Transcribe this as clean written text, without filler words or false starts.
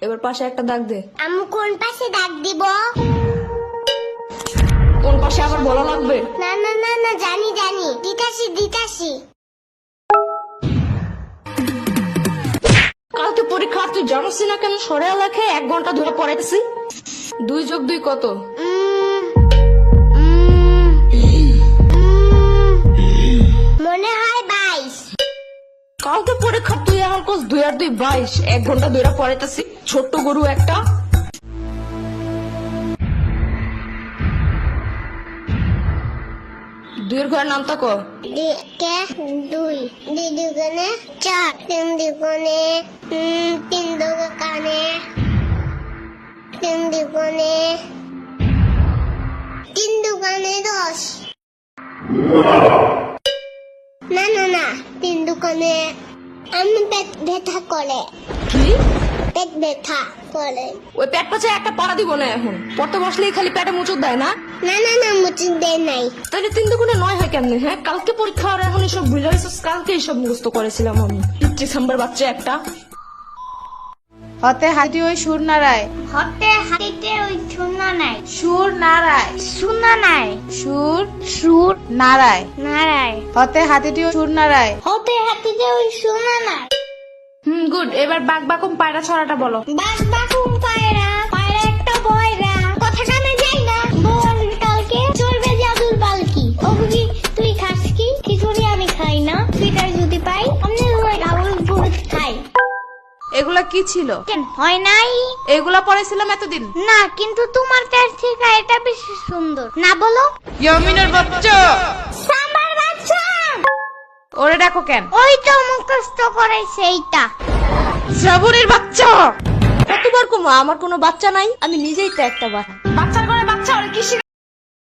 এবার পাশে একটা দাগ দে। আমি কোন পাশে দাগ দিব? কোন পাশে আবার বলা লাগবে? না না না না, জানি জানি, দিতাছি দিতাছি। কালকে পরীক্ষা, তুই জানিস না কেন সরে লেখে 1 ঘন্টা ধরে পড়াইতেছি। 2 যোগ 2 কত? মনে হয় 22। কালকে পরীক্ষা, তুই আমার কোস 2 আর 2 22। 1 ঘন্টা ধরে পড়াইতেছি, ছোট্ট গরু একটা। দুইয়ের ঘরের নামটা ক? কে 2 দুগুণে 4, 3 দুগুণে 3 দুগুণে 3 দুগুণে 3 দুগুণে 10। না না না, 3 দুগুণে আমি পেট ব্যথা করে। কি? পেট ব্যথা করে। ওই পেট পাচে একটা পাড়া দিব না এখন। পড়তে বসলেই খালি পেটে মুচুর দেয় না। না না না, মুচি দেয় নাই। তাহলে 3 দুগুণে 9 হয় কেমনে? হ্যাঁ, কালকে পরীক্ষা আর এখন এসব ভুলে গেছিস? কালকে এইসব মুখস্থ করেছিলাম আমি। ডিসেম্বর বাচ্চা একটা। হতে হাতি ওই সুর নাড়ায়, হতে হাতিতে ওই শূন্য নাই। সুর নাড়ায়, শূন্য নাই। সুর সুর নাড়ায়। নারায়। হতে হাতিটি ওই সুর নাড়ায়। হতে হাতিতে ওই শূন্য নাই। গুড। এবার বাঘ বাকুম পায়রা ছড়াটা বলো। বাস বাকুম পায়রা, পায়রা একটা বয়রা, কথা কানে যাই না, বল কালকে চলবে জাদুর পালকি। ও বুঝি তুই খাস কি? খিচুড়ি আমি খাই না, পিটার যদি পাই আমি ডাবল ভূত খাই। এগুলা কি ছিল? কেন হয় নাই? এগুলা পড়েছিলাম এতদিন। না, কিন্তু তোমার কাছ থেকে এটা বেশি সুন্দর। না বলো। ইয়ামিনের বাচ্চা, সাম্বার বাচ্চা। ওরে দেখো কেন? ওই তো মুখস্থ করে সেইটা। শ্রাবণের বাচ্চা। কতবার কমা, আমার কোনো বাচ্চা নাই, আমি নিজেই তো একটা বাচ্চা।